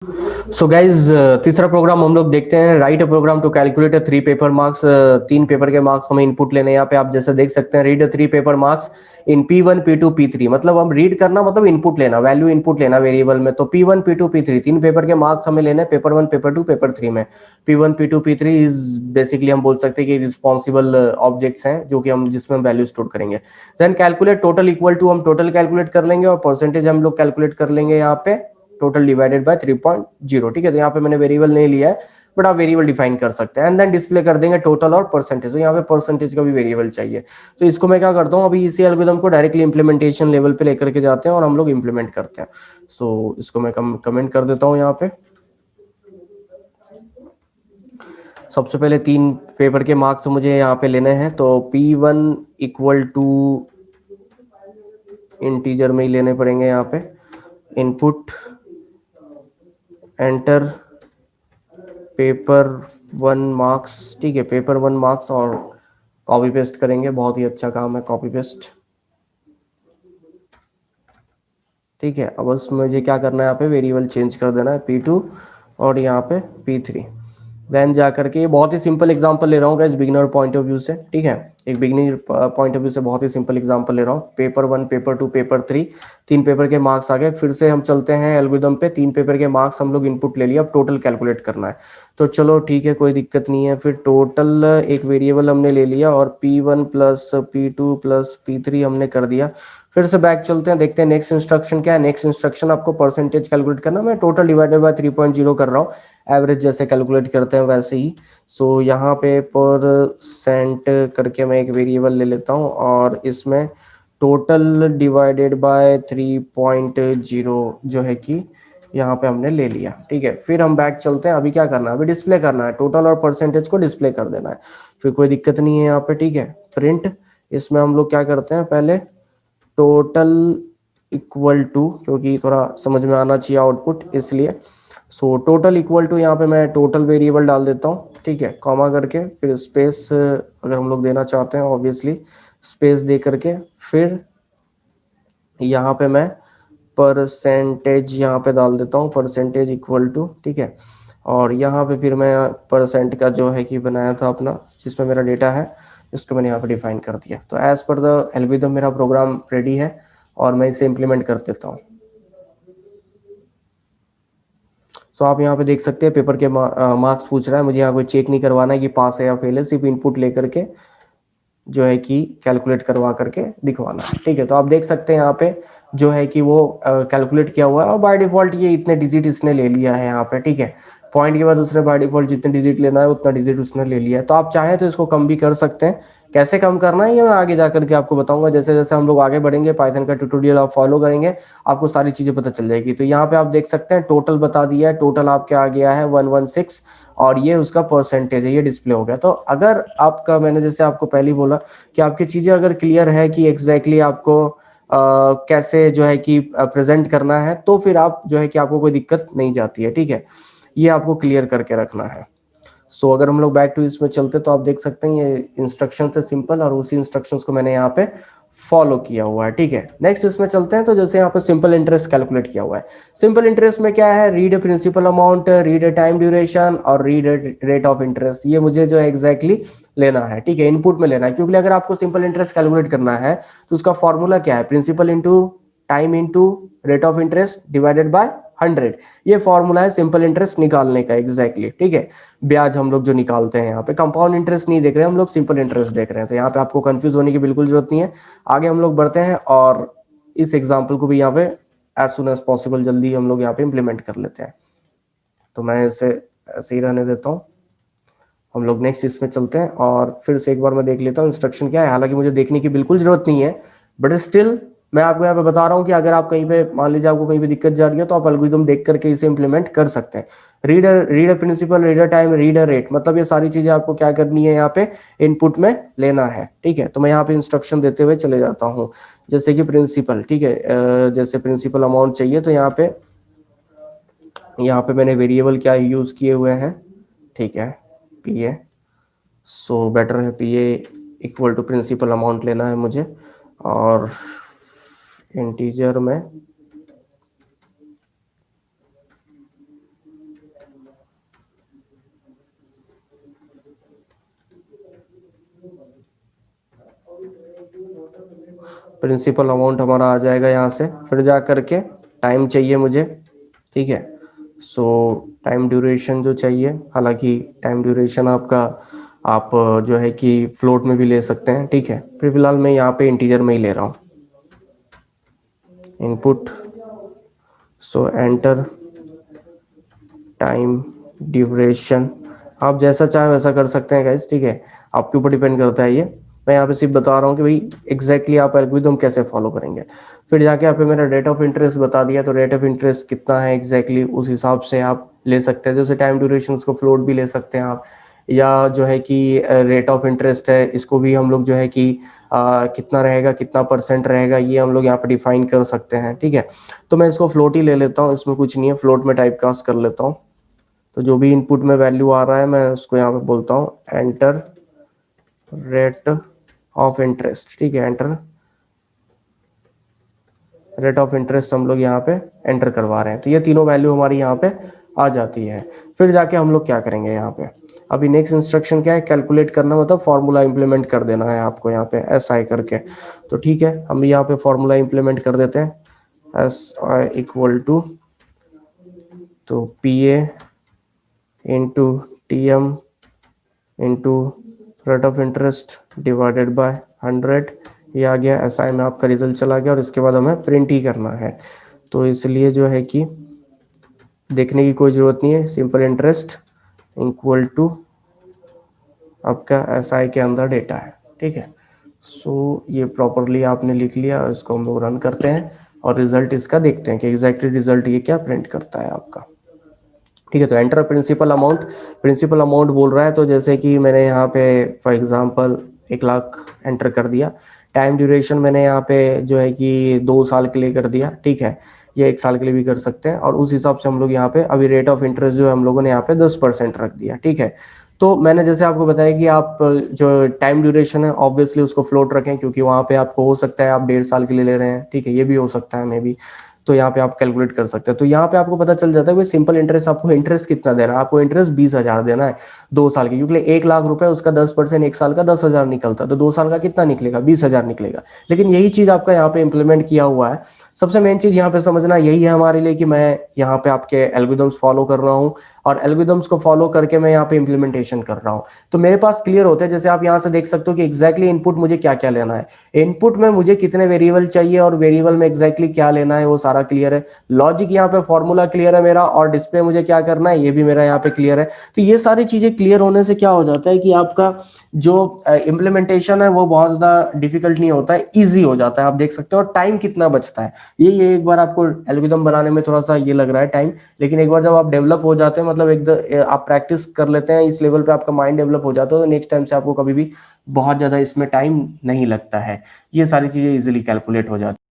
So guys तीसरा programme हम लोग देखते हैं। Write a program to calculate 3 paper marks. 3 paper के मार्क्स हमें इनपुट लेने हैं। यहाँ पे आप जैसे देख सकते हैं, read 3 paper marks in P1 P2 P3। मतलब हम रीड करना मतलब इनपुट लेना, वैल्यू इनपुट लेना वेरिएबल में। तो P1 P2 P3 तीन पेपर के मार्क्स हमें लेने हैं, पेपर 1 पेपर 2 पेपर 3 में। P1 P2 P3 is basically हम बोल सकते हैं कि रिस्पॉन्सिबल ऑब्जेक्ट्स हैं जो कि हम जिसमें हम वैल्यू स्टोर करेंगे। Then calculate total equal to, हम टोटल कैलकुलेट कर लेंगे और परसेंटेज हम लोग कैलकुलेट कर लेंगे यहाँ पे टोटल डिवाइडेड बाय 3.0। ठीक है, तो यहाँ पे मैंने वेरिएबल नहीं लिया है, बट आप वेरिएबल डिफाइन कर सकते हैं। एंड देन डिस्प्ले कर देंगे टोटल और परसेंटेज। तो यहाँ पे परसेंटेज का भी वेरिएबल चाहिए। तो इसको मैं क्या करता हूँ, अभी इसी एल्गोरिथम को डायरेक्टली इंप्लीमेंटेशन लेवल पे लेकर के जाते हैं और हम लोग इंप्लीमेंट करते हैं। सो इसको मैं कमेंट कर देता हूँ यहाँ पे। सबसे पहले 3 पेपर के मार्क्स मुझे यहाँ पे लेने हैं, तो P1 इक्वल टू इंटीजर में ही लेने पड़ेंगे यहाँ पे। Input enter paper 1 marks. ठीक है, पेपर 1 मार्क्स और कॉपी पेस्ट करेंगे। बहुत ही अच्छा काम है कॉपी पेस्ट। ठीक है, अब बस मुझे क्या करना है, यहाँ पे वेरिएबल चेंज कर देना है P2 और यहाँ पे P3। देन जा करके, बहुत ही सिंपल एग्जांपल ले रहा हूँ guys beginner point of view से। ठीक है, एक बिगिनर पॉइंट ऑफ व्यू से बहुत ही सिंपल एग्जांपल ले रहा हूँ। पेपर 1 पेपर 2 पेपर 3 तीन पेपर के मार्क्स आ गए। फिर से हम चलते हैं एल्गोरिथम पे। 3 पेपर के मार्क्स हम लोग इनपुट ले लिया, अब टोटल कैलकुलेट करना है। तो चलो ठीक है, कोई दिक्कत नहीं है। फिर टोटल एक वेरिएबल हमने ले लिया और P1 plus P2 plus P3 हमने कर दिया। फिर से बैक चलते हैं, देखते हैं नेक्स्ट इंस्ट्रक्शन क्या है। नेक्स्ट इंस्ट्रक्शन आपको परसेंटेज कैलकुलेट करना। मैं टोटल डिवाइडेड बाय 3.0 कर रहा हूँ, एवरेज जैसे कैलकुलेट करते हैं वैसे ही। सो यहाँ पे परसेंट करके मैं एक वेरिएबल ले लेता हूँ और इसमें टोटल डिवाइडेड बाय 3.0 जो है कि यहाँ पे हमने ले लिया। ठीक है, फिर हम बैक चलते हैं। अभी क्या करना है, अभी डिस्प्ले करना है, टोटल और परसेंटेज को डिस्प्ले कर देना है। फिर कोई दिक्कत नहीं है यहाँ पे। ठीक है, प्रिंट, इसमें हम लोग क्या करते हैं, पहले टोटल इक्वल टू, क्योंकि थोड़ा समझ में आना चाहिए आउटपुट इसलिए। सो टोटल इक्वल टू, यहाँ पे मैं टोटल वेरिएबल डाल देता हूँ। ठीक है, कॉमा करके फिर स्पेस अगर हम लोग देना चाहते हैं ऑब्वियसली स्पेस दे करके, फिर यहाँ पे मैं परसेंटेज यहाँ पे डाल देता हूँ, परसेंटेज इक्वल टू। ठीक है, और यहाँ पे फिर मैं परसेंट का जो है कि बनाया था अपना, जिसमें मेरा डेटा है, इसको मैंने यहाँ पे डिफाइन कर दिया। तो एज पर द एल्गोरिथम मेरा प्रोग्राम रेडी है और मैं इसे इम्प्लीमेंट कर देता हूँ। सो आप यहाँ पे देख सकते हैं पेपर के मार्क्स पूछ रहा है मुझे। यहाँ कोई चेक नहीं करवाना है कि पास है या फेल है, सिर्फ इनपुट लेकर के जो है कि कैलकुलेट करवा करके दिखवाना है। ठीक है, तो आप देख सकते हैं यहाँ पे जो है कि वो कैलकुलेट किया हुआ है और बाय डिफॉल्ट ये इतने डिजिट इसने ले लिया है यहाँ पे। ठीक है, पॉइंट के बाद उसने बाय डिफॉल्ट जितने डिजिट लेना है उतना डिजिट उसने ले लिया है। तो आप चाहें तो इसको कम भी कर सकते हैं। कैसे कम करना है ये मैं आगे जाकर के आपको बताऊंगा। जैसे जैसे हम लोग आगे बढ़ेंगे, पाइथन का ट्यूटोरियल आप फॉलो करेंगे, आपको सारी चीजें पता चल जाएगी। तो यहाँ पे आप देख सकते हैं टोटल बता दिया है, टोटल आपके आ गया है 116 और ये उसका परसेंटेज है, ये डिस्प्ले हो गया। तो अगर आपका, मैंने जैसे आपको पहले बोला कि आपकी चीजें अगर क्लियर है कि एग्जैक्टली आपको कैसे जो है कि प्रेजेंट करना है, तो फिर आप जो है कि आपको कोई दिक्कत नहीं जाती है। ठीक है, ये आपको क्लियर करके रखना है। सो अगर हम लोग बैक टू इसमें चलते तो आप देख सकते हैं ये इंस्ट्रक्शन थे सिंपल और उसी इंस्ट्रक्शंस को मैंने यहाँ पे फॉलो किया हुआ है। ठीक है, नेक्स्ट इसमें चलते हैं। तो जैसे यहाँ पे सिंपल इंटरेस्ट कैलकुलेट किया हुआ है। सिंपल इंटरेस्ट में क्या है, read principal amount, read time duration और रीड रेट ऑफ इंटरेस्ट। ये मुझे जो है एग्जैक्टली लेना है। ठीक है, इनपुट में लेना है, क्योंकि अगर आपको सिंपल इंटरेस्ट कैलकुलेट करना है तो उसका फॉर्मूला क्या है, principal into time into rate of interest divided by 100। ये फॉर्मूला है सिंपल इंटरेस्ट निकालने का एग्जैक्टली। ठीक है, ब्याज हम लोग जो निकालते हैं, यहाँ पे कंपाउंड इंटरेस्ट नहीं देख रहे हैं हम लोग, सिंपल इंटरेस्ट देख रहे हैं। तो यहाँ पे आपको कंफ्यूज होने की बिल्कुल जरूरत नहीं है। आगे हम लोग बढ़ते हैं और इस एग्जाम्पल को भी यहाँ पे एज सुन एज पॉसिबल जल्दी हम लोग यहाँ पे इम्प्लीमेंट कर लेते हैं। तो मैं इसे ऐसे ही रहने देता हूँ। हम लोग नेक्स्ट इसमें चलते हैं और फिर से एक बार मैं देख लेता हूँ इंस्ट्रक्शन क्या है। हालांकि मुझे देखने की बिल्कुल जरूरत नहीं है, बट स्टिल मैं आपको यहाँ पे बता रहा हूँ कि अगर आप कहीं पे मान लीजिए आपको कहीं पे दिक्कत जा रही है तो आप एल्गोरिथम देख करके इसे इंप्लीमेंट कर सकते हैं। Reader principal, reader time, reader rate, मतलब ये सारी चीजें आपको क्या करनी है, यहाँ पे इनपुट में लेना है। ठीक है, तो मैं यहाँ पे इंस्ट्रक्शन देते हुए चले जाता हूँ। जैसे कि प्रिंसिपल, ठीक है, जैसे प्रिंसिपल अमाउंट चाहिए तो यहाँ पे मैंने वेरिएबल क्या यूज किए हुए हैं। ठीक है, पी ए। सो बेटर है P A equal to principal amount लेना है मुझे और इंटीजर में प्रिंसिपल अमाउंट हमारा आ जाएगा यहाँ से, फिर जा करके टाइम चाहिए मुझे, ठीक है। सो टाइम ड्यूरेशन जो चाहिए, हालांकि टाइम ड्यूरेशन आपका आप जो है कि फ्लोट में भी ले सकते हैं, ठीक है। फिर फिलहाल मैं यहाँ पे इंटीजर में ही ले रहा हूँ, इनपुट। सो एंटर टाइम ड्यूरेशन, आप जैसा चाहें वैसा कर सकते हैं गाइस, ठीक है, आपके ऊपर डिपेंड करता है ये। मैं यहाँ पे सिर्फ बता रहा हूँ कि भाई एग्जैक्टली आप एल्गोरिथम कैसे फॉलो करेंगे। फिर जाके यहाँ पे मेरा रेट ऑफ इंटरेस्ट बता दिया, तो रेट ऑफ इंटरेस्ट कितना है एग्जैक्टली उस हिसाब से आप ले सकते हैं। जैसे टाइम ड्यूरेशन उसको फ्लोट भी ले सकते हैं आप, या जो है कि रेट ऑफ इंटरेस्ट है इसको भी हम लोग जो है कि कितना रहेगा, कितना परसेंट रहेगा, ये हम लोग यहाँ पे डिफाइन कर सकते हैं, ठीक है। तो मैं इसको फ्लोट ही ले लेता हूँ, इसमें कुछ नहीं है, फ्लोट में टाइप कास्ट कर लेता हूँ। तो जो भी इनपुट में वैल्यू आ रहा है मैं उसको यहाँ पे बोलता हूँ एंटर रेट ऑफ इंटरेस्ट, ठीक है। एंटर रेट ऑफ इंटरेस्ट हम लोग यहाँ पे एंटर करवा रहे हैं, तो ये तीनों वैल्यू हमारी यहाँ पे आ जाती है। फिर जाके हम लोग क्या करेंगे यहाँ पे, अभी नेक्स्ट इंस्ट्रक्शन क्या है, कैलकुलेट करना, मतलब फॉर्मूला इंप्लीमेंट कर देना है आपको यहाँ पे एस आई करके। तो ठीक है, हम यहाँ पे फॉर्मूला इंप्लीमेंट कर देते हैं, एस आई इक्वल टू, तो P A into T M into rate of interest divided by 100, ये आ गया। एसआई में आपका रिजल्ट चला गया, और इसके बाद हमें प्रिंट ही करना है, तो इसलिए जो है कि देखने की कोई ज़रूरत नहीं है, सिंपल इंटरेस्ट इक्वल टू आपका एसआई के अंदर डेटा है, ठीक है। सो ये प्रॉपरली आपने लिख लिया, इसको हम लोग रन करते हैं और रिजल्ट इसका देखते हैं कि एग्जैक्टली रिजल्ट ये क्या प्रिंट करता है आपका, ठीक है। तो enter principal amount, principal amount बोल रहा है, तो जैसे कि मैंने यहाँ पे फॉर एग्जांपल 1 लाख एंटर कर दिया। टाइम ड्यूरेशन मैंने यहाँ पे जो है कि 2 साल के लिए कर दिया, ठीक है, या 1 साल के लिए भी कर सकते हैं। और उस हिसाब से हम लोग यहाँ पे अभी रेट ऑफ इंटरेस्ट जो है हम लोगों ने यहाँ पे 10% रख दिया, ठीक है। तो मैंने जैसे आपको बताया कि आप जो टाइम ड्यूरेशन है ऑब्वियसली उसको फ्लोट रखें, क्योंकि वहाँ पे आपको हो सकता है आप 1.5 साल के लिए ले रहे हैं, ठीक है, ये भी हो सकता है मे बी। तो यहाँ पे आप कैलकुलेट कर सकते हैं, तो यहाँ पे आपको पता चल जाता है कि सिंपल इंटरेस्ट आपको इंटरेस्ट कितना देना है, आपको इंटरेस्ट 20,000 देना है 2 साल की, क्योंकि 1 लाख रुपए उसका 10%, 1 साल का 10,000 निकलता है, तो 2 साल का कितना निकलेगा, 20,000 निकलेगा। लेकिन यही चीज आपका यहाँ पे इंप्लीमेंट किया हुआ है। सबसे मेन चीज यहाँ पे समझना यही है हमारे लिए कि मैं यहाँ पे आपके एल्गोरिथम्स फॉलो कर रहा हूँ, और एल्गोरिथम्स को फॉलो करके मैं यहाँ पे इंप्लीमेंटेशन कर रहा हूँ। तो मेरे पास क्लियर होते हैं, जैसे आप यहाँ से देख सकते हो कि एग्जैक्टली इनपुट मुझे क्या क्या लेना है, इनपुट में मुझे कितने वेरिएबल चाहिए और वेरिएबल में एग्जैक्टली क्या लेना है वो सारा क्लियर है। लॉजिक यहाँ पे फॉर्मूला क्लियर है मेरा, और डिस्प्ले मुझे क्या करना है ये भी मेरा यहाँ पे क्लियर है। तो ये सारी चीजें क्लियर होने से क्या हो जाता है कि आपका जो इम्प्लीमेंटेशन है वो बहुत ज्यादा डिफिकल्ट नहीं होता है, इजी हो जाता है। आप देख सकते हो और टाइम कितना बचता है, ये एक बार आपको एल्गोरिथम बनाने में थोड़ा सा ये लग रहा है टाइम, लेकिन एक बार जब आप डेवलप हो जाते हैं, मतलब आप प्रैक्टिस कर लेते हैं इस लेवल पे, आपका माइंड डेवलप हो जाता है, तो नेक्स्ट टाइम से आपको कभी भी बहुत ज्यादा इसमें टाइम नहीं लगता है, ये सारी चीजें इजिली कैलकुलेट हो जाती है।